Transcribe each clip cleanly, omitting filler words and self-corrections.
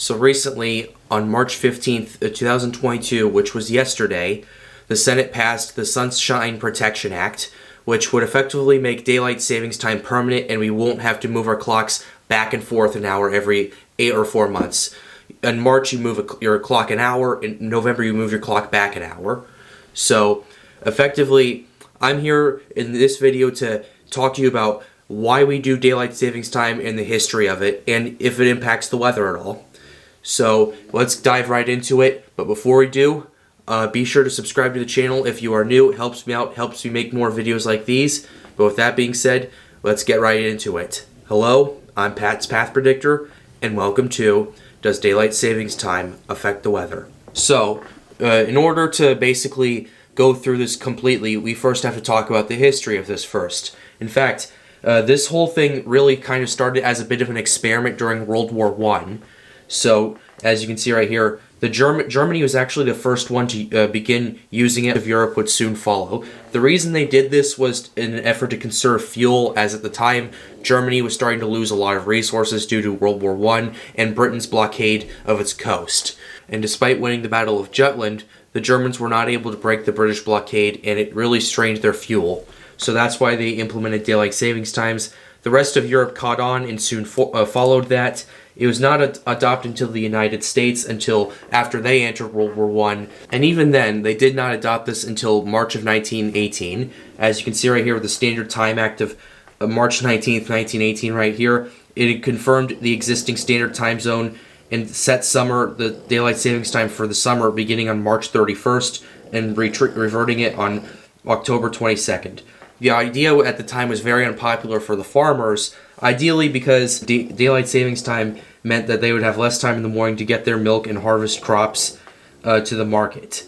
So recently, on March 15th, 2022, which was yesterday, the Senate passed the Sunshine Protection Act, which would effectively make daylight savings time permanent, and we won't have to move our clocks back and forth an hour every 8 or 4 months. In March, you move your clock an hour. In November, you move your clock back an hour. So, effectively, I'm here in this video to talk to you about why we do daylight savings time and the history of it, and if it impacts the weather at all. So, let's dive right into it. But before we do, be sure to subscribe to the channel if you are new. It helps me out, helps me make more videos like these. But with that being said, let's get right into it. Hello, I'm Pat's Path Predictor, and welcome to Does Daylight Savings Time Affect the Weather? So, in order to basically go through this completely, we first have to talk about the history of this first. In fact, this whole thing really kind of started as a bit of an experiment during World War I. So, as you can see right here, Germany was actually the first one to begin using it. Europe would soon follow. The reason they did this was in an effort to conserve fuel, as at the time, Germany was starting to lose a lot of resources due to World War I and Britain's blockade of its coast. And despite winning the Battle of Jutland, the Germans were not able to break the British blockade, and it really strained their fuel. So that's why they implemented daylight savings times. The rest of Europe caught on and soon followed that. It was not adopted until the United States until after they entered World War I. And even then, they did not adopt this until March of 1918. As you can see right here with the Standard Time Act of March 19th, 1918 right here, it had confirmed the existing standard time zone and set the daylight savings time for the summer beginning on March 31st and reverting it on October 22nd. The idea at the time was very unpopular for the farmers, ideally because daylight savings time meant that they would have less time in the morning to get their milk and harvest crops to the market.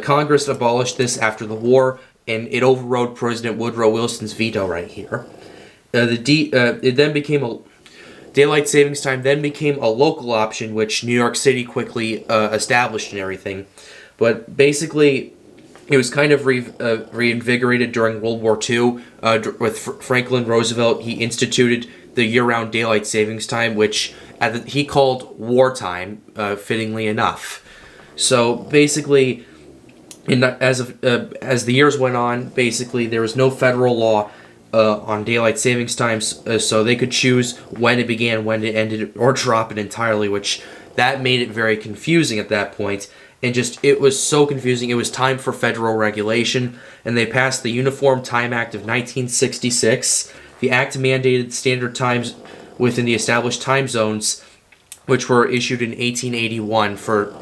Congress abolished this after the war, and it overrode President Woodrow Wilson's veto right here. Daylight savings time then became a local option, which New York City quickly established and everything. But basically, it was kind of reinvigorated during World War II with Franklin Roosevelt. He instituted the year-round daylight savings time, which he called wartime, fittingly enough. So basically, as the years went on, basically there was no federal law on daylight savings times, so they could choose when it began, when it ended, or drop it entirely, which that made it very confusing at that point. And it was so confusing. It was time for federal regulation, and they passed the Uniform Time Act of 1966. The act mandated standard times within the established time zones, which were issued in 1881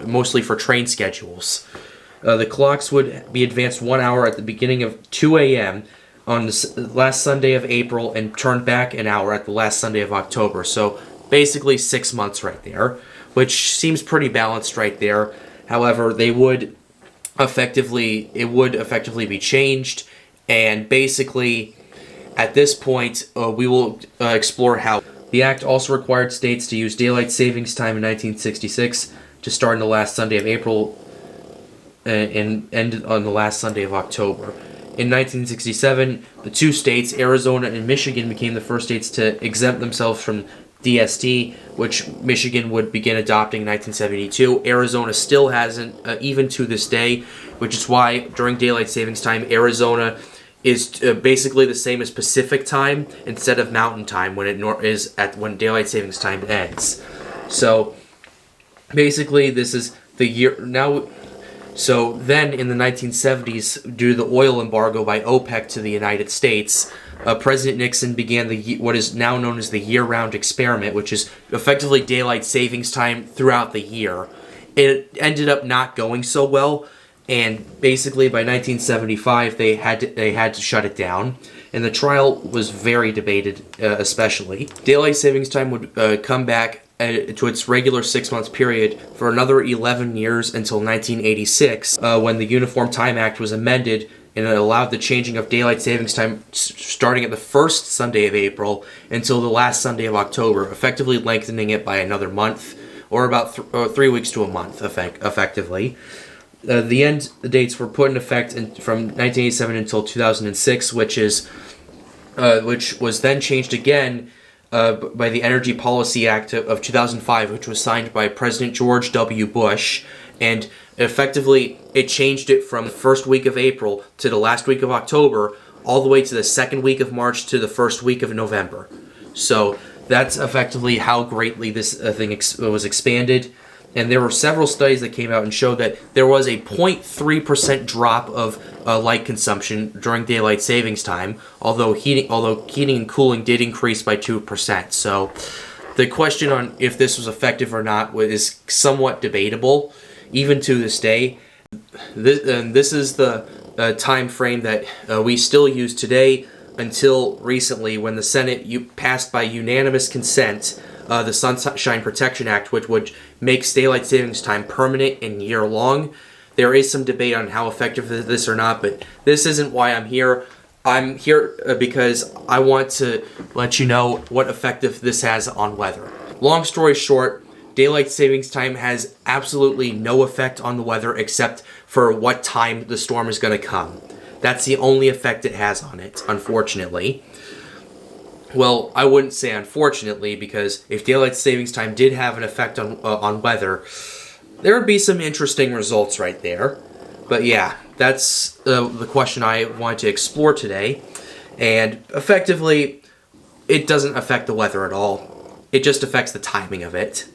mostly for train schedules. The clocks would be advanced 1 hour at the beginning of 2 a.m. on the last Sunday of April and turned back an hour at the last Sunday of October. So basically 6 months right there, which seems pretty balanced right there. However, it would effectively be changed, and basically, at this point, we will explore how. The act also required states to use daylight savings time in 1966 to start on the last Sunday of April and end on the last Sunday of October. In 1967, the two states, Arizona and Michigan, became the first states to exempt themselves from DST, which Michigan would begin adopting in 1972. Arizona still hasn't, even to this day, which is why during daylight savings time, Arizona is basically the same as Pacific time instead of Mountain time when when daylight savings time ends. So basically, this is the year now. So then, in the 1970s, due to the oil embargo by OPEC to the United States, President Nixon began what is now known as the YearRound Experiment, which is effectively daylight savings time throughout the year. It ended up not going so well, and basically by 1975 they had to shut it down. And the trial was very debated, especially. Daylight savings time would come back to its regular 6-month period for another 11 years until 1986, when the Uniform Time Act was amended, and it allowed the changing of daylight savings time starting at the first Sunday of April until the last Sunday of October, effectively lengthening it by another month, or about 3 weeks to a month, effectively. The dates were put in effect from 1987 until 2006, which was then changed again by the Energy Policy Act of 2005, which was signed by President George W. Bush, and effectively it changed it from the first week of April to the last week of October, all the way to the second week of March to the first week of November. So that's effectively how greatly this thing was expanded. And there were several studies that came out and showed that there was a 0.3% drop of light consumption during daylight savings time, although heating and cooling did increase by 2%. So the question on if this was effective or not is somewhat debatable, even to this day. This is the time frame that we still use today until recently, when the Senate passed by unanimous consent the Sunshine Protection Act, which would make daylight savings time permanent and year-long. There is some debate on how effective this is or not, but this isn't why I'm here. I'm here because I want to let you know what effect this has on weather. Long story short, daylight savings time has absolutely no effect on the weather except for what time the storm is going to come. That's the only effect it has on it, unfortunately. Well, I wouldn't say unfortunately, because if daylight savings time did have an effect on weather, there would be some interesting results right there. But yeah, that's the question I wanted to explore today. And effectively, it doesn't affect the weather at all. It just affects the timing of it.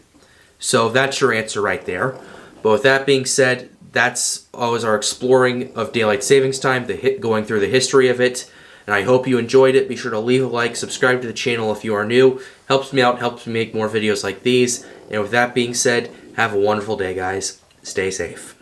So that's your answer right there. But with that being said, that's always our exploring of daylight savings time, going through the history of it. And I hope you enjoyed it. Be sure to leave a like, subscribe to the channel if you are new. Helps me out, helps me make more videos like these. And with that being said, have a wonderful day, guys. Stay safe.